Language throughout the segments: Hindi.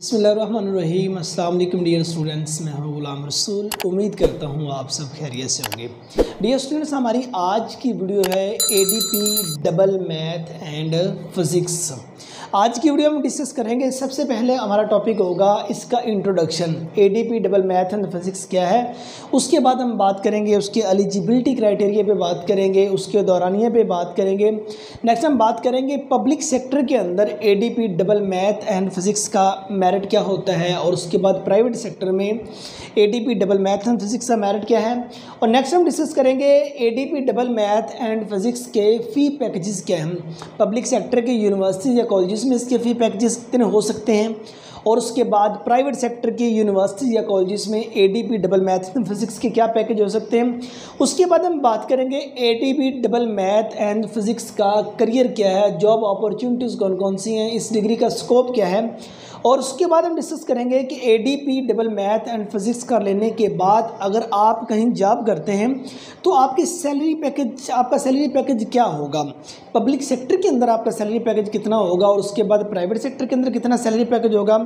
बिस्मिल्लाहिर्रहमानिर्रहीम। अस्सलाम वालेकुम डियर स्टूडेंट्स, मैं हूं गुलाम रसूल। उम्मीद करता हूं आप सब खैरियत से होंगे। डियर स्टूडेंट्स, हमारी आज की वीडियो है ADP double math and physics. आज की वीडियो में डिस्कस करेंगे। सबसे पहले हमारा टॉपिक होगा इसका introduction, ADP double math and physics क्या है। उसके बाद हम बात करेंगे उसके एलिजिबिलिटी क्राइटेरिया पे बात करेंगे, उसके दौरानिए पे बात करेंगे। नेक्स्ट हम बात करेंगे पब्लिक सेक्टर के अंदर ADP double math and physics का मेरिट क्या होता है, और उसके बाद प्राइवेट सेक्टर में ADP double math and physics का मेरिट क्या है। और नेक्स्ट हम डिस्कस करेंगे ADP double math and physics के फ़ी पैकेजेस क्या हैं। पब्लिक सेक्टर के यूनिवर्सिटी या कॉलेजेस में इसके फ़ी पैकेजेस कितने हो सकते हैं, और उसके बाद प्राइवेट सेक्टर की यूनिवर्सिटी या कॉलेजेस में ADP double math and physics के क्या पैकेज हो सकते हैं। उसके बाद हम बात करेंगे ADP double math and physics का करियर क्या है, जॉब अपॉर्चुनिटीज़ कौन कौन सी हैं, इस डिग्री का स्कोप क्या है। और उसके बाद हम डिस्कस करेंगे कि ADP double math and physics कर लेने के बाद अगर आप कहीं जॉब करते हैं तो आपकी सैलरी पैकेज, आपका सैलरी पैकेज क्या होगा। पब्लिक सेक्टर के अंदर आपका सैलरी पैकेज कितना होगा, और उसके बाद प्राइवेट सेक्टर के अंदर कितना सैलरी पैकेज होगा।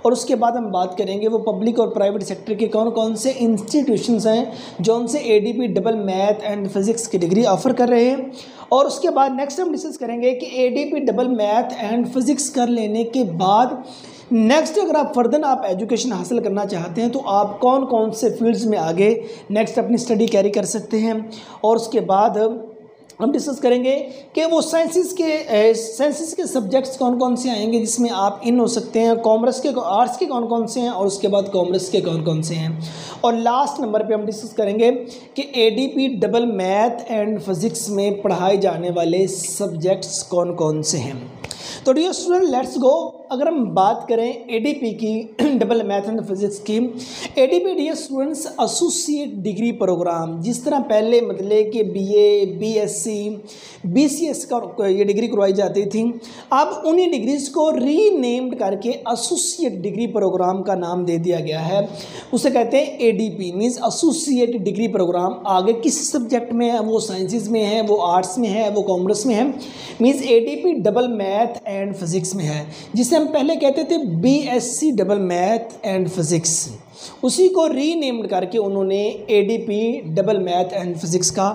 और उसके बाद हम बात करेंगे वो पब्लिक और प्राइवेट सेक्टर के कौन कौन से इंस्टीट्यूशंस हैं जो उनसे ADP double math and physics की डिग्री ऑफर कर रहे हैं। और उसके बाद नेक्स्ट हम डिस्कस करेंगे कि ADP double math and physics कर लेने के बाद नेक्स्ट अगर आप फर्दर आप एजुकेशन हासिल करना चाहते हैं तो आप कौन कौन से फील्ड्स में आगे नेक्स्ट अपनी स्टडी कैरी कर सकते हैं। और उसके बाद हम डिस्कस करेंगे कि वो साइंसेस के सब्जेक्ट्स कौन कौन से आएंगे जिसमें आप इन हो सकते हैं, कॉमर्स के, आर्ट्स के कौन कौन से हैं, और उसके बाद कॉमर्स के कौन कौन से हैं। और लास्ट नंबर पे हम डिस्कस करेंगे कि ADP double math and physics में पढ़ाए जाने वाले सब्जेक्ट्स कौन कौन से हैं। तो डियर स्टूडेंट, लेट्स गो। अगर हम बात करें एडीपी की डबल मैथ एंड फिज़िक्स की, ADP dear students associate degree programme, जिस तरह पहले मतलब कि बीए, बीएससी, बीसीएस का ये डिग्री करवाई जाती थी, अब उन्हीं डिग्रीज को रीनेम्ड करके एसोसिएट डिग्री प्रोग्राम का नाम दे दिया गया है। उसे कहते हैं ADP, means associate degree programme. आगे किस सब्जेक्ट में है, वो साइंसेज में है, वो आर्ट्स में है, वो कॉमर्स में है, means ADP double math and physics में है, जिसे हम पहले कहते थे BSc double math and physics. उसी को रीनेम्ड करके उन्होंने ADP double math and physics का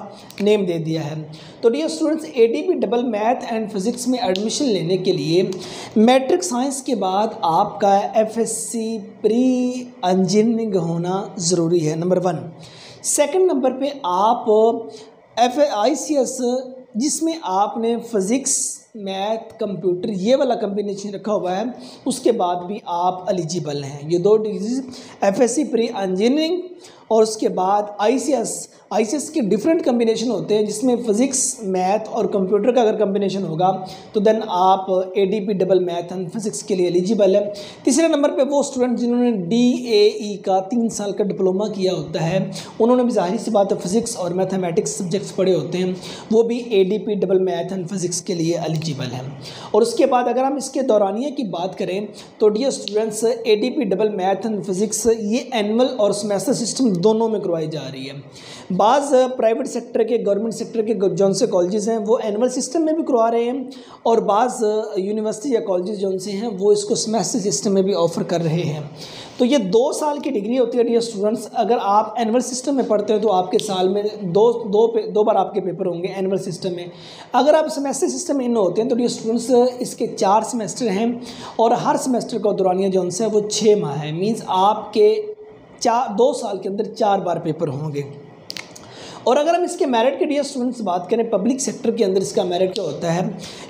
नेम दे दिया है। तो dear students, ADP double math and physics में एडमिशन लेने के लिए मैट्रिक साइंस के बाद आपका एफएससी प्री इंजीनियरिंग होना ज़रूरी है, नंबर 1। सेकंड नंबर पे आप ICS, जिसमें आपने फिज़िक्स मैथ कंप्यूटर ये वाला कम्बिनेशन रखा हुआ है, उसके बाद भी आप एलिजिबल हैं। ये 2 डिग्री एफएससी प्री इंजीनियरिंग और उसके बाद ICS के डिफरेंट कम्बिनेशन होते हैं, जिसमें फ़िज़िक्स मैथ और कंप्यूटर का अगर कम्बिनेशन होगा तो देन आप ADP double math and physics के लिए एलिजिबल है। तीसरे नंबर पे वो स्टूडेंट जिन्होंने DAE का 3 साल का डिप्लोमा किया होता है, उन्होंने भी जाहिर सी बात है फिज़िक्स और मैथमेटिक्स सब्जेक्ट्स पढ़े होते हैं, वो भी ADP double math and physics के लिए एलिजिबल है। और उसके बाद अगर हम इसके दौरानिए की बात करें तो dear students, ADP double math and physics ये एनुअल और सेमेस्टर सिस्टम दोनों में करवाई जा रही है। बाज़ प्राइवेट सेक्टर के, गवर्नमेंट सेक्टर के जौन से कॉलेजेस हैं वो एनुअल सिस्टम में भी करवा रहे हैं, और बाज़ यूनिवर्सिटी या कॉलेजेस जौन से हैं वो इसको सेमेस्टर सिस्टम में भी ऑफ़र कर रहे हैं। तो ये 2 साल की डिग्री होती है डियर स्टूडेंट्स। अगर आप एनुअल सिस्टम में पढ़ते हो तो आपके साल में दो बार आपके पेपर होंगे एनुअल सिस्टम में। अगर आप सेमेस्टर सिस्टम में इन होते हैं तो डियर स्टूडेंट्स इसके 4 सेमेस्टर हैं, और हर सेमेस्टर का दौरानिया जौन से है वो 6 माह है, मीन्स आपके 2 साल के अंदर 4 बार पेपर होंगे। और अगर हम इसके मेरिट के डियर स्टूडेंट्स बात करें, पब्लिक सेक्टर के अंदर इसका मेरिट क्या होता है,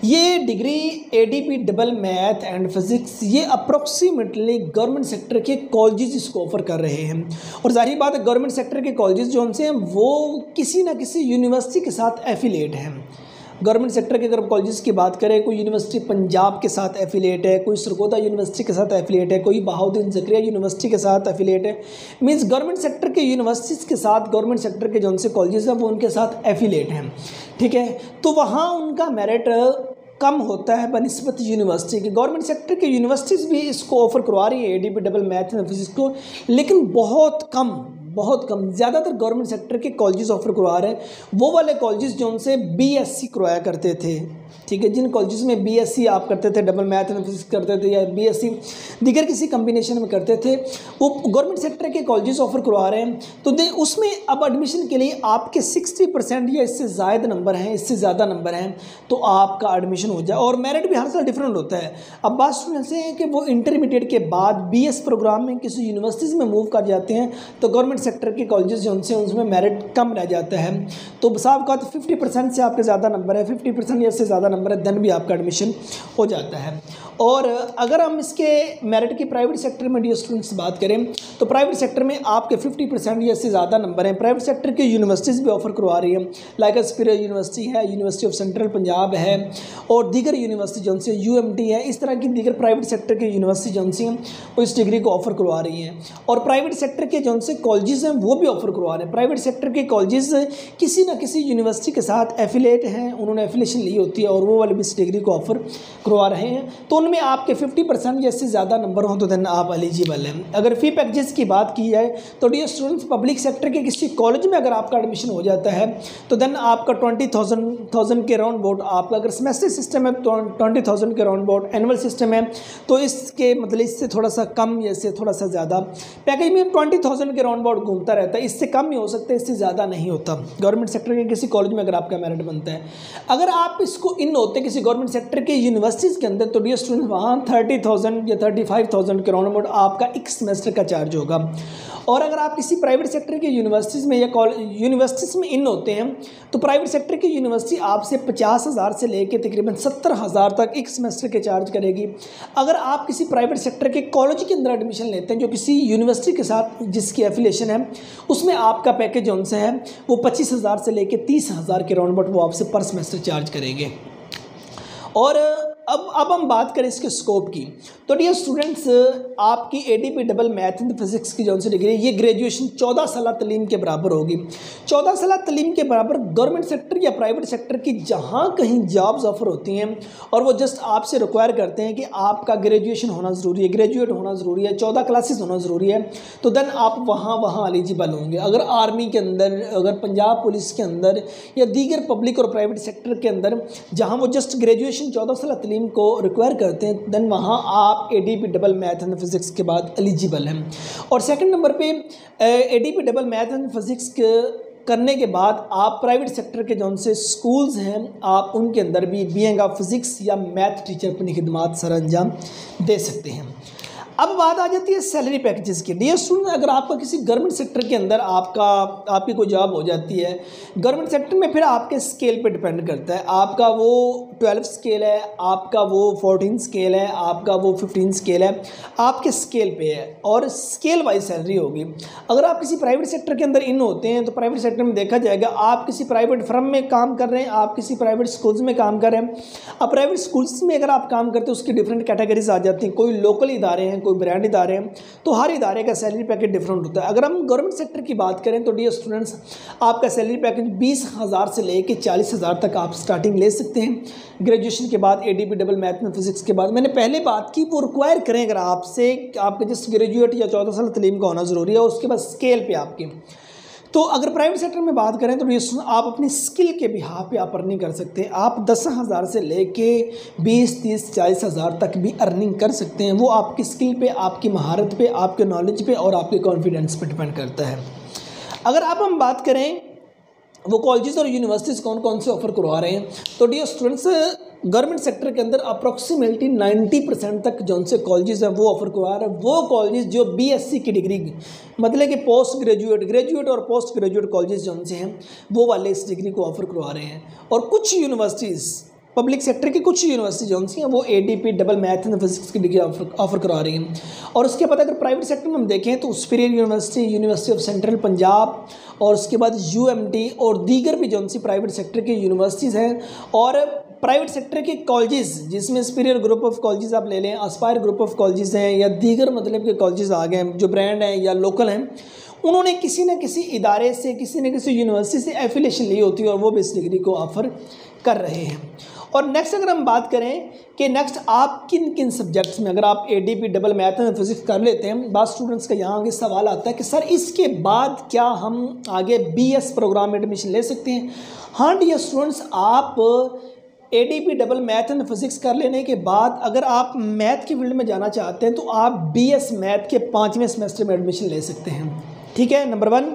ये degree ADP double math and physics ये अप्रोक्सीमेटली गवर्नमेंट सेक्टर के कॉलेजेस इसको ऑफर कर रहे हैं। और जाहिर बात है गवर्नमेंट सेक्टर के कॉलेजेस जो उनसे हैं वो किसी ना किसी यूनिवर्सिटी के साथ एफिलेट हैं। गवर्नमेंट सेक्टर के अगर कॉलेजेस की बात करें, कोई यूनिवर्सिटी पंजाब के साथ एफिलेट है, कोई सरगोदा यूनिवर्सिटी के साथ एफिलेट है, कोई बहाउद्दीन ज़करिया यूनिवर्सिटी के साथ एफिलेट है, मींस गवर्नमेंट सेक्टर के यूनिवर्सिटीज़ के साथ गवर्नमेंट सेक्टर के जौन से कॉलेजेस हैं वो उनके साथ एफिलेट हैं, ठीक है। तो वहाँ उनका मेरिट कम होता है बनिस्बत यूनिवर्सिटी के। गवर्नमेंट सेक्टर के यूनिवर्सिटीज़ भी इसको ऑफर करवा रही है ADP double math and physics को, लेकिन बहुत कम। ज़्यादातर गवर्नमेंट सेक्टर के कॉलेजेस ऑफर करवा रहे हैं वो वाले कॉलेजेस जो उनसे बीएससी करवाया करते थे, ठीक है। जिन कॉलेजेस में बीएससी आप करते थे, डबल मैथ एंड फिजिक्स करते थे, या बीएससी दीगर किसी कम्बिनेशन में करते थे, वो गवर्नमेंट सेक्टर के कॉलेजेस ऑफर करवा रहे हैं, तो उसमें अब एडमिशन के लिए आपके 60% या इससे ज़्यादा नंबर हैं, इससे ज़्यादा नंबर हैं तो आपका एडमिशन हो जाए। और मेरिट भी हर साल डिफरेंट होता है। अब बात स्टूडेंट्स से है कि वो इंटरमीडिएट के बाद बीएस प्रोग्राम में किसी यूनिवर्सिटीज़ में मूव कर जाते हैं, तो गवर्नमेंट सेक्टर के कॉलेजेस जो उनसे उसमें मेरिट कम रह जाता है। तो साहब का तो 50% से आपके ज़्यादा नंबर है, 50% या इससे ज़्यादा नंबर है, देन भी आपका एडमिशन हो जाता है। और अगर हम इसके मेरिट की प्राइवेट सेक्टर में डियर स्टूडेंट्स बात करें, तो प्राइवेट सेक्टर में आपके 50% या इससे ज़्यादा नंबर हैं। प्राइवेट सेक्टर की यूनिवर्सिटीज़ भी ऑफर करवा रही है, लाइक स्पिरिट यूनिवर्सिटी है, यूनिवर्सिटी ऑफ सेंट्रल पंजाब है, और दीगर यूनिवर्सिटी जो से यूएमटी है, इस तरह की दीगर प्राइवेट सेक्टर की यूनिवर्सिटी जो सी हैं वो इस डिग्री को ऑफर करवा रही हैं। और प्राइवेट सेक्टर के जो से कॉलेजेस हैं वो भी ऑफर करवा रहे हैं। प्राइवेट सेक्टर के कॉलेजेस किसी न किसी यूनिवर्सिटी के साथ एफिलेट हैं, उन्होंने एफिलेशन ली होती है और वो वाले भी इस डिग्री को ऑफर करवा रहे हैं। तो उनमें आपके 50% या इससे ज़्यादा नंबर हो तो देन आप एलिजिबल हैं। अगर फ़ी पैकेजेस की बात की जाए तो डियर स्टूडेंट्स, पब्लिक सेक्टर के किसी कॉलेज में अगर आपका एडमिशन हो जाता है तो देन आपका 20,000 के राउंड अबाउट, आपका अगर सेमेस्टर सिस्टम है तो 20,000 के राउंड अबाउट, एनुअल सिस्टम है तो इसके मतलब इससे थोड़ा सा कम या इससे थोड़ा सा ज़्यादा पैकेज में 20,000 के राउंड अबाउट घूमता रहता है। इससे कम ही हो सकता है, इससे ज़्यादा नहीं होता गवर्नमेंट सेक्टर के किसी कॉलेज में अगर आपका मेरिट बनता है। अगर आप इसको इन होते किसी गवर्नमेंट सेक्टर के यूनिवर्सिटीज़ के अंदर तो डियर स्टूडेंट वहाँ 30,000 या 35,000 के राउंड अबाउट आपका एक सेमेस्टर का चार्ज होगा। और अगर आप किसी प्राइवेट सेक्टर के यूनिवर्सिटीज़ में या यूनिवर्सिटीज़ में इन होते हैं तो प्राइवेट सेक्टर की यूनिवर्सिटी आपसे 50,000 से लेकर तकरीबन 70,000 तक एक सेमेस्टर के चार्ज करेगी। अगर आप किसी प्राइवेट सेक्टर के कॉलेज के अंदर एडमिशन लेते हैं जो किसी यूनिवर्सिटी के साथ जिसकी एफिलिएशन है, उसमें आपका पैकेज उनसे है वो 25,000 से लेकर 30,000 के राउंड अबाउट वो आपसे पर सेमेस्टर चार्ज करेंगे। और अब हम बात करें इसके स्कोप की, तो डियर स्टूडेंट्स, आपकी ADP double math and physics की जो सी डिग्री ये ग्रेजुएशन 14 साल तलीम के बराबर होगी। 14 साल तलीम के बराबर गवर्नमेंट सेक्टर या प्राइवेट सेक्टर की जहाँ कहीं जॉब्स ऑफर होती हैं और वो जस्ट आपसे रिक्वायर करते हैं कि आपका ग्रेजुएशन होना ज़रूरी है, ग्रेजुएट होना ज़रूरी है, 14 क्लासेस होना ज़रूरी है, तो देन आप वहाँ एलिजिबल होंगे। अगर आर्मी के अंदर, अगर पंजाब पुलिस के अंदर या दीगर पब्लिक और प्राइवेट सेक्टर के अंदर जहाँ वो जस्ट ग्रेजुएशन 14 साल तलीम को रिक्वायर करते हैं, देन वहाँ आप ADP double math and physics के बाद एलिजिबल हैं। और सेकंड नंबर पे ADP double math and physics करने के बाद आप प्राइवेट सेक्टर के जौन से स्कूल्स हैं आप उनके अंदर भी बीइंग ऑफ फिजिक्स या मैथ टीचर अपनी खिदमात सर अंजाम दे सकते हैं। अब बात आ जाती है सैलरी पैकेजेस की। डियर स्टूडेंट, अगर आपका किसी गवर्नमेंट सेक्टर के अंदर आपकी कोई जॉब हो जाती है गवर्नमेंट सेक्टर में, फिर आपके स्केल पे डिपेंड करता है। आपका वो 12 स्केल है, आपका वो 14 स्केल है, आपका वो 15 स्केल है, आपके स्केल पे है और स्केल वाइज सैलरी होगी। अगर आप किसी प्राइवेट सेक्टर के अंदर इन होते हैं तो प्राइवेट सेक्टर में देखा जाएगा आप किसी प्राइवेट फर्म में काम कर रहे हैं, आप किसी प्राइवेट स्कूल्स में काम कर रहे हैं। अब प्राइवेट स्कूल्स में अगर आप काम करते हैं उसकी डिफरेंट कैटेगरीज आ जाती हैं। कोई लोकल इदारे हैं, कोई ब्रांड इदारे हैं, तो हर इदारे का सैलरी पैकेज डिफरेंट होता है। अगर हम गवर्नमेंट सेक्टर की बात करें तो डियर स्टूडेंट्स, आपका सैलरी पैकेज 20,000 से लेकर 40,000 तक आप स्टार्टिंग ले सकते हैं ग्रेजुएशन के बाद, एडीपी डबल मैथ में फिजिक्स के बाद। मैंने पहले बात की वो रिक्वायर करें अगर आपसे आपके जस्ट ग्रेजुएट या 14 साल तलीम का होना ज़रूरी है, उसके बाद स्केल पे आपके। तो अगर प्राइवेट सेक्टर में बात करें तो आप अपनी स्किल के बिहाफ पे आप अर्निंग कर सकते हैं। आप 10,000 से लेके 20, 30, 40,000 तक भी अर्निंग कर सकते हैं। वो आपकी स्किल पे, आपकी महारत पे, आपके नॉलेज पे और आपके कॉन्फिडेंस पे डिपेंड करता है। अगर हम बात करें वो कॉलेजेस और यूनिवर्सिटीज़ कौन कौन से ऑफर करवा रहे हैं, तो डियर स्टूडेंट्स, गवर्नमेंट सेक्टर के अंदर अप्रॉक्सीमेटली 90% तक जो से कॉलेजेस हैं वो ऑफर करवा रहे हैं। वो कॉलेजेस जो बीएससी की डिग्री मतलब कि पोस्ट ग्रेजुएट और पोस्ट ग्रेजुएट कॉलेजेस जो से हैं वो वाले इस डिग्री को ऑफर करवा रहे हैं। और कुछ यूनिवर्सिटीज़, पब्लिक सेक्टर की कुछ यूनिवर्सिटी जो सी हैं वो ADP double math and physics की डिग्री ऑफर करा रही हैं। और उसके बाद अगर प्राइवेट सेक्टर में हम देखें तो superior university, university of central Punjab और उसके बाद यूएमटी और दीगर भी जो सी प्राइवेट सेक्टर की यूनिवर्सिटीज़ हैं। और प्राइवेट सेक्टर के कॉलेजेस जिसमें सुपीरियर ग्रुप ऑफ कॉलेजेस आप ले लें, एस्पायर ग्रुप ऑफ कॉलेजेस हैं या दीगर मतलब के कॉलेजेस आ गए हैं जो ब्रांड हैं या लोकल हैं, उन्होंने किसी न किसी इदारे से, किसी न किसी यूनिवर्सिटी से एफिलिएशन ली होती है और वो भी इस डिग्री को ऑफर कर रहे हैं। और नेक्स्ट अगर हम बात करें कि नेक्स्ट आप किन किन सब्जेक्ट्स में, अगर आप ADP double math and physics कर लेते हैं, बहुत स्टूडेंट्स का यहाँ आगे सवाल आता है कि सर इसके बाद क्या हम आगे बीएस प्रोग्राम में एडमिशन ले सकते हैं। हाँ डियर स्टूडेंट्स, आप ADP double math and physics कर लेने के बाद अगर आप मैथ की फील्ड में जाना चाहते हैं तो आप बीएस मैथ के 5वें सेमेस्टर में एडमिशन ले सकते हैं। ठीक है, नंबर 1।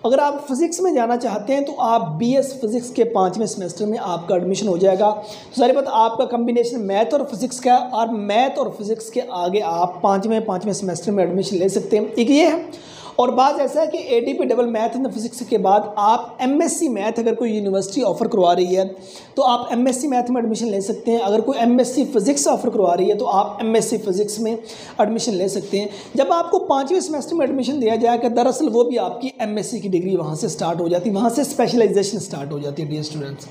अगर आप फिजिक्स में जाना चाहते हैं तो आप बीएस फिजिक्स के 5वें सेमेस्टर में आपका एडमिशन हो जाएगा। तो सारी बात आपका कॉम्बिनेशन मैथ और फिजिक्स का, और मैथ और फिजिक्स के आगे आप पाँचवें सेमेस्टर में एडमिशन ले सकते हैं। एक ये है। और बात ऐसा है कि ADP double math and physics के बाद आप एमएससी मैथ अगर कोई यूनिवर्सिटी ऑफर करवा रही है तो आप एमएससी मैथ में एडमिशन ले सकते हैं। अगर कोई एमएससी फिजिक्स ऑफर करवा रही है तो आप एमएससी फिजिक्स में एडमिशन ले सकते हैं। जब आपको 5वें सेमेस्टर में एडमिशन दिया जाएगा, दरअसल वो भी आपकी एमएससी की डिग्री वहाँ से स्टार्ट हो जाती है, वहाँ से स्पेशलाइजेशन स्टार्ट हो जाती है डियर स्टूडेंट्स।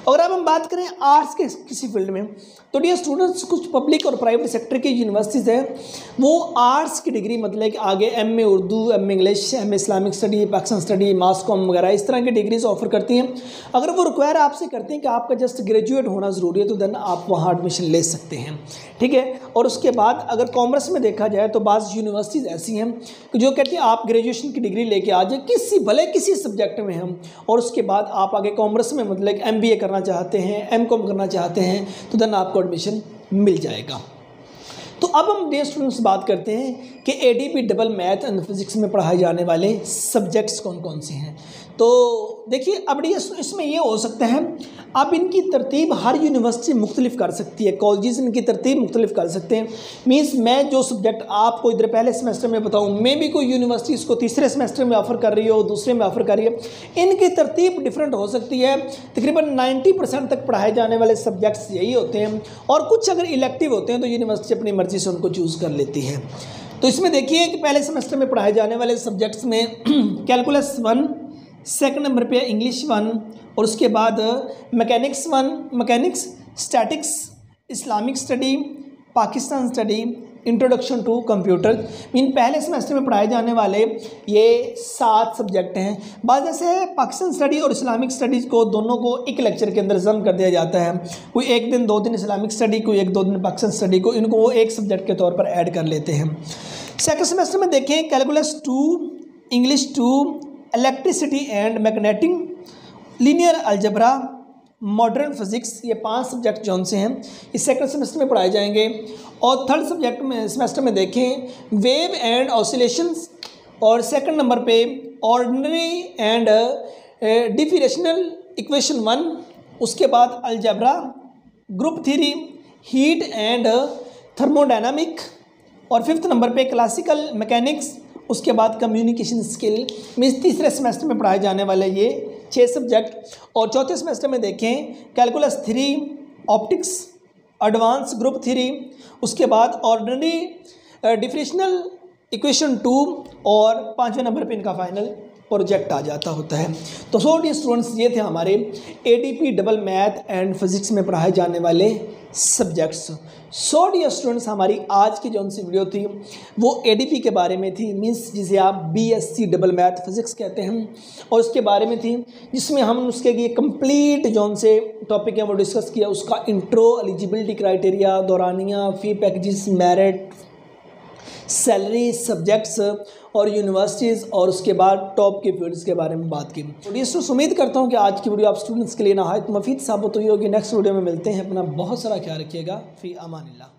अगर अब हम बात करें आर्ट्स के किसी फील्ड में तो डियर स्टूडेंट्स कुछ पब्लिक और प्राइवेट सेक्टर की यूनिवर्सिटीज़ हैं वो आर्ट्स की डिग्री मतलब कि आगे MA Urdu, MA English, MA Islamic study, Pakistan study, mass comm वगैरह इस तरह की डिग्रीज ऑफर करती हैं। अगर वो रिक्वायर आपसे करते हैं कि आपका जस्ट ग्रेजुएट होना ज़रूरी है तो देन आप वहाँ एडमिशन ले सकते हैं। ठीक है, और उसके बाद अगर कॉमर्स में देखा जाए तो बाज़ यूनिवर्सिटीज़ ऐसी हैं कि जो कहती हैं आप ग्रेजुएशन की डिग्री लेके आ जाए किसी सब्जेक्ट में हम, और उसके बाद आप आगे कॉमर्स में मतलब एमबीए करना चाहते हैं, एमकॉम करना चाहते हैं तो देन आपको एडमिशन मिल जाएगा। तो अब हम डियर स्टूडेंट्स बात करते हैं कि ADP double math and physics में पढ़ाए जाने वाले सब्जेक्ट्स कौन कौन से हैं। तो देखिए अब इसमें ये हो सकता है अब इनकी तरतीब हर यूनिवर्सिटी मुख्तलिफ कर सकती है, कॉलेजेस इनकी तरतीब मुख्तलिफ कर सकते हैं। मीन्स मैं जो सब्जेक्ट आपको इधर पहले सेमेस्टर में बताऊँ, मे भी कोई यूनिवर्सिटी इसको तीसरे सेमेस्टर में ऑफ़र कर रही हो, दूसरे में ऑफ़र कर रही है, इनकी तरतीब डिफरेंट हो सकती है। तकरीबन 90% तक पढ़ाए जाने वाले सब्जेक्ट्स यही होते हैं, और कुछ अगर इलेक्टिव होते हैं तो यूनिवर्सिटी अपनी मर्ज़ी से उनको चूज़ कर लेती है। तो इसमें देखिए कि पहले सेमेस्टर में पढ़ाए जाने वाले सब्जेक्ट्स में कैलकुलस 1, सेकंड नंबर पे इंग्लिश 1, और उसके बाद mechanics 1, mechanics, statics, Islamic study, Pakistan study, introduction to computer. Mean पहले सेमेस्टर में पढ़ाए जाने वाले ये 7 सब्जेक्ट हैं। बाद जैसे पाकिस्तान स्टडी और इस्लामिक स्टडीज़ को दोनों को एक लेक्चर के अंदर जम कर दिया जाता है। कोई एक दिन 2 दिन इस्लामिक स्टडी, कोई 1-2 दिन पाकिस्तान स्टडी को, इनको वो एक सब्जेक्ट के तौर पर ऐड कर लेते हैं। सेकेंड सेमेस्टर में देखें calculus 2, English 2, electricity and magnetic, linear algebra, modern physics, ये 5 सब्जेक्ट जौन से हैं इस सेकंड सेमेस्टर में पढ़ाए जाएंगे। और थर्ड सब्जेक्ट में सेमेस्टर में देखें वेव एंड ऑसिलेशंस, और सेकंड नंबर पे ऑर्डिनरी एंड डिफरेंशियल इक्वेशन 1, उसके बाद algebra, group theory, heat and thermodynamic, और फिफ्थ नंबर पे क्लासिकल मैकेनिक्स, उसके बाद कम्युनिकेशन स्किल। मीन्स तीसरे सेमेस्टर में पढ़ाए जाने वाले ये 6 सब्जेक्ट। और चौथे सेमेस्टर में देखें calculus 3, optics, advance group theory, उसके बाद ऑर्डिनरी डिफरेंशियल इक्वेशन 2, और 5वें नंबर पे इनका फाइनल प्रोजेक्ट आ जाता होता है। तो सो डियर स्टूडेंट्स ये थे हमारे ADP double math and physics में पढ़ाए जाने वाले सब्जेक्ट्स। सो डियर स्टूडेंट्स हमारी आज की जो सी वीडियो थी वो एडीपी के बारे में थी, मीन्स जिसे आप बीएससी डबल मैथ फिजिक्स कहते हैं, और उसके बारे में थी जिसमें हम उसके लिए कंप्लीट जोन से टॉपिक है वो डिस्कस किया। उसका इंट्रो, एलिजिबिलिटी क्राइटेरिया, दौरानिया, फ़ी पैकेजेस, मेरिट, सैलरी, सब्जेक्ट्स और यूनिवर्सिटीज़, और उसके बाद टॉप के फील्ड्स के बारे में बात की। तो दोस्तों उम्मीद करता हूँ कि आज की वीडियो आप स्टूडेंट्स के लिए नहायत मुफीद साबित हुई होगी। नेक्स्ट वीडियो में मिलते हैं। अपना बहुत सारा ख्याल रखिएगा। फ़ी अमानिल्लाह।